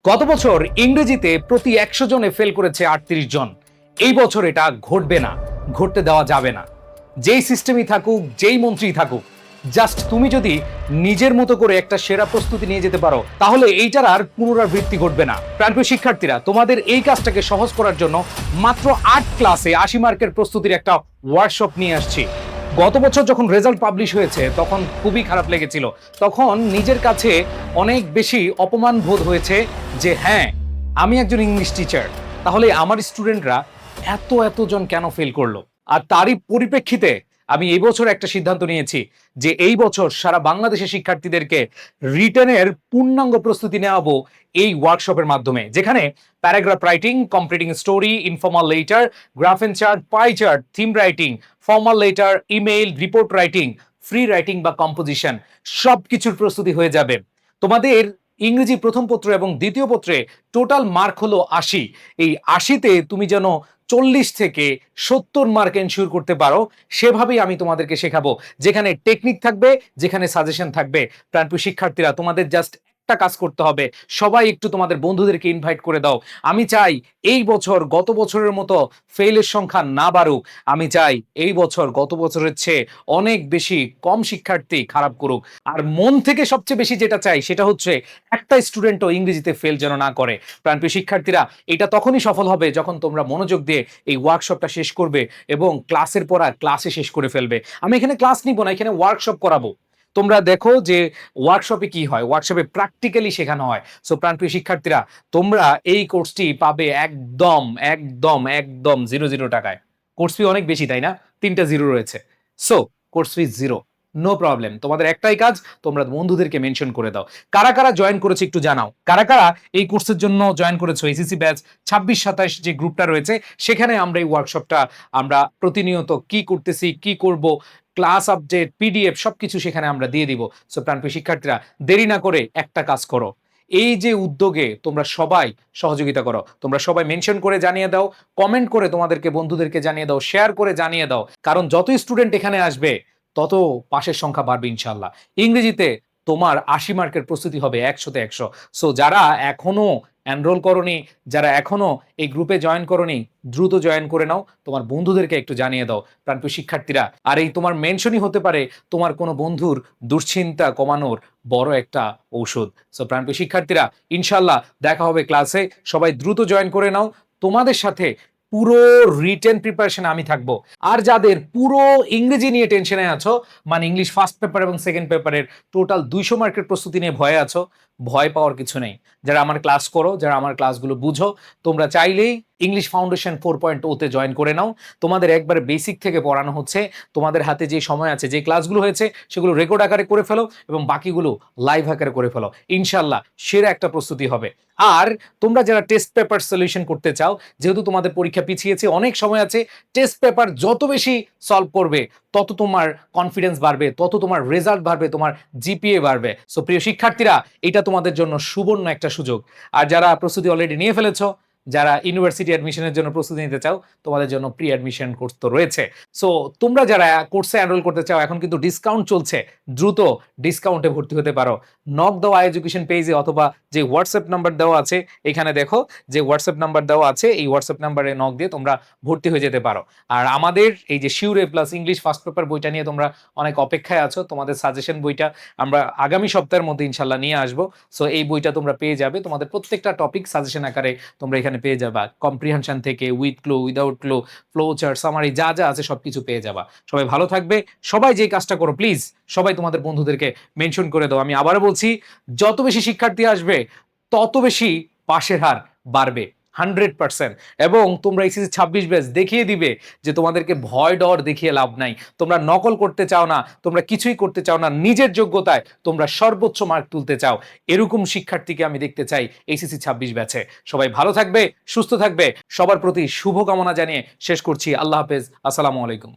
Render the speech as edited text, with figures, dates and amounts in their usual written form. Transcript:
গত বছর ইংরেজিতে প্রতি 100 জনে ফেল করেছে 38 জন। এই বছর এটা ঘটবে না, ঘটতে দেওয়া যাবে না। যেই সিস্টেমই থাকুক, যেই মন্ত্রী থাকুক, জাস্ট তুমি যদি নিজের মতো করে একটা সেরা প্রস্তুতি নিয়ে যেতে পারো, তাহলে এইটার আর পুনরাবৃত্তি ঘটবে না। প্রাণপ্রিয় শিক্ষার্থীরা, তোমাদের এই কাজটাকে সহজ করার জন্য মাত্র 8 ক্লাসে 80 মার্কের প্রস্তুতির একটা ওয়ার্কশপ নিয়ে আসছি। গত বছর যখন রেজাল্ট পাবলিশ হয়েছে তখন খুবই খারাপ লেগেছিল। তখন নিজের কাছে অনেক বেশি অপমান বোধ হয়েছে যে হ্যাঁ, আমি একজন ইংলিশ টিচার, তাহলে আমার স্টুডেন্টরা এতজন কেন ফেল করলো। আর তারই পরিপ্রেক্ষিতে আমি এই বছর একটা সিদ্ধান্ত নিয়েছি যে এই বছর সারা বাংলাদেশের শিক্ষার্থীদেরকে রিটেনের পূর্ণাঙ্গ প্রস্তুতি নেওয়াবো এই ওয়ার্কশপের মাধ্যমে, যেখানে paragraph writing, completing story, informal letter, graph and chart, pie chart, theme writing, formal letter, email, report writing, free writing বা কম্পোজিশন সবকিছুর প্রস্তুতি হয়ে যাবে। তোমাদের ইংরেজি প্রথম পত্র এবং দ্বিতীয় পত্রে টোটাল মার্ক হলো 80। এই 80তে তুমি যেন 40 থেকে 70 মার্ক এনশিওর করতে পারো, সেভাবেই আমি তোমাদেরকে শেখাবো, যেখানে টেকনিক থাকবে, যেখানে সাজেশন থাকবে। প্রাণপ্রিয় শিক্ষার্থীরা, তোমাদের জাস্ট একটা কাজ করতে হবে, সবাই একটু তোমাদের বন্ধুদেরকে ইনভাইট করে দাও। আমি চাই এই বছর গত বছরের মতো ফেইলের সংখ্যা না বাড়ুক। আমি চাই এই বছর গত বছরের চেয়ে অনেক বেশি কম শিক্ষার্থী খারাপ করুক। আর মন থেকে সবচেয়ে বেশি যেটা চাই সেটা হচ্ছে একটা স্টুডেন্টও ইংরেজিতে ফেল যেন না করে। প্রাণপ্রিয় শিক্ষার্থীরা, এটা তখনই সফল হবে যখন তোমরা মনোযোগ দিয়ে এই ওয়ার্কশপটা শেষ করবে এবং ক্লাসের পড়া ক্লাসে শেষ করে ফেলবে। আমি এখানে ক্লাস নিব না, এখানে ওয়ার্কশপ করাবো। তোমরা দেখো যে ওয়ার্কশপে কি হয়, ওয়ার্কশপে প্র্যাকটিক্যালি শেখানো হয়। সো প্রাণপ্রিয় শিক্ষার্থীরা, তোমরা এই কোর্সটি পাবে একদম একদম একদম 0 টাকায়। কোর্স ফি অনেক বেশি, তাই না? 3টা জিরো রয়েছে। So course fee 0, no problem. তোমাদের একটাই কাজ, তোমরা বন্ধুদেরকে মেনশন করে দাও। কারা কারা জয়েন করেছে একটু জানাও। কারা কারা এই কোর্সের জন্য জয়েন করেছো? এসিসি ব্যাচ 26-27 যে গ্রুপটা রয়েছে, সেখানে আমরা এই ওয়ার্কশপটা আমরা প্রতিনিয়ত কি করতেছি, কি করব, ক্লাস আপডেট, পিডিএফ সবকিছু সেখানে আমরা দিয়ে দিব। সো প্রাণপ্রিয় শিক্ষার্থীরা, দেরি না করে একটা কাজ করো। এই যে উদ্যোগে তোমরা সবাই সহযোগিতা করো, তোমরা সবাই মেনশন করে জানিয়ে দাও, কমেন্ট করে তোমাদেরকে বন্ধুদেরকে জানিয়ে দাও, শেয়ার করে জানিয়ে দাও। কারণ যত স্টুডেন্ট এখানে আসবে তত পাশের সংখ্যা বাড়বে ইনশাল্লাহ। ইংরেজিতে তোমার 80 মার্কের প্রস্তুতি হবে 100-তে 100। সো যারা এখনো এনরোল করনি, যারা এখনো এই গ্রুপে জয়েন করনি, দ্রুত জয়েন করে নাও, তোমার বন্ধুদেরকে একটু জানিয়ে দাও প্রাণপ্রিয় শিক্ষার্থীরা। আর এই তোমার মেনশনই হতে পারে তোমার কোনো বন্ধুর দুশ্চিন্তা কমানোর বড় একটা ঔষধ। সো প্রাণপ্রিয় শিক্ষার্থীরা, ইনশাল্লাহ দেখা হবে ক্লাসে। সবাই দ্রুত জয়েন করে নাও। তোমাদের সাথে পুরো রিটেন প্রিপারেশন আমি থাকবো। আর যাদের পুরো ইংরেজি নিয়ে টেনশনে আছো, মানে ইংলিশ ফার্স্ট পেপার এবং সেকেন্ড পেপারের টোটাল 200 মার্কের প্রস্তুতি নিয়ে ভয়ে আছো, ভয় পাওয়ার কিছু নেই। যারা আমার ক্লাস করো, যারা আমার ক্লাসগুলো বুঝো, তোমরা চাইলেই ইংলিশ ফাউন্ডেশন 4.0-তে জয়েন করে নাও। তোমাদের একবারে বেসিক থেকে পড়ানো হচ্ছে। তোমাদের হাতে যে সময় আছে, যে ক্লাসগুলো হয়েছে সেগুলো রেকর্ড আকারে করে ফেলো এবং বাকিগুলো লাইভ আকারে করে ফেলো। ইনশাল্লাহ সেরা একটা প্রস্তুতি হবে। আর তোমরা যারা টেস্ট পেপার সলিউশন করতে চাও, যেহেতু তোমাদের পরীক্ষা পিছিয়েছে, অনেক সময় আছে, টেস্ট পেপার যত বেশি সলভ করবে তত তোমার কনফিডেন্স বাড়বে, তত তোমার রেজাল্ট বাড়বে, তোমার জিপিএ বাড়বে। সো প্রিয় শিক্ষার্থীরা, এটা তোমাদের জন্য সুবর্ণ একটা সুযোগ। আর যারা প্রস্তুতি অলরেডি নিয়ে ফেলেছো, যারা ইউনিভার্সিটি অ্যাডমিশনের জন্য প্রস্তুতি নিতে চাও, তোমাদের জন্য প্রি অ্যাডমিশন কোর্স তো রয়েছে। সো তোমরা যারা কোর্সে এনরোল করতে চাও, এখন কিন্তু ডিসকাউন্ট চলছে, দ্রুত ডিসকাউন্টে ভর্তি হতে পারো। নক দাও এডুকেশন পেজে, অথবা যে হোয়াটসঅ্যাপ নাম্বার দেওয়া আছে এখানে দেখো, যে হোয়াটসঅ্যাপ নাম্বার দেওয়া আছে, এই হোয়াটসঅ্যাপ নাম্বারে নক দিয়ে তোমরা ভর্তি হয়ে যেতে পারো। আর আমাদের এই যে শিওর এ প্লাস ইংলিশ ফার্স্ট পেপার বইটা নিয়ে তোমরা অনেক অপেক্ষায় আছো। তোমাদের সাজেশন বইটা আমরা আগামী সপ্তাহের মধ্যে ইনশাল্লাহ নিয়ে আসবো। সো এই বইটা তোমরা পেয়ে যাবে, তোমাদের প্রত্যেকটা টপিক সাজেশন আকারে তোমরা এখানে পেয়ে যাবা। কম্প্রিহেনশন থেকে with clue, without clue, flow chart, summary, যা যা আছে সবকিছু পেয়ে যাবা। সবাই ভালো থাকবে। সবাই যে কাজটা করো, প্লিজ সবাই তোমাদের বন্ধুদেরকে মেনশন করে দাও। আমি আবারও বলছি, যত বেশি শিক্ষার্থী আসবে তত বেশি পাশের হার বাড়বে 100%। এবং তোমরা এসএসসি 26 ব্যাচ দেখিয়ে দিবে যে তোমাদেরকে ভয় ডর দেখিয়ে লাভ নাই। তোমরা নকল করতে চাও না, তোমরা কিছুই করতে চাও না, নিজের যোগ্যতায় তোমরা সর্বোচ্চ মার্ক তুলতে চাও। এরকম শিক্ষার্থীকে আমি দেখতে চাই এসএসসি 26 ব্যাচে। সবাই ভালো থাকবে, সুস্থ থাকবে। সবার প্রতি শুভকামনা জানিয়ে শেষ করছি। আল্লাহ হাফেজ, আসসালামু আলাইকুম।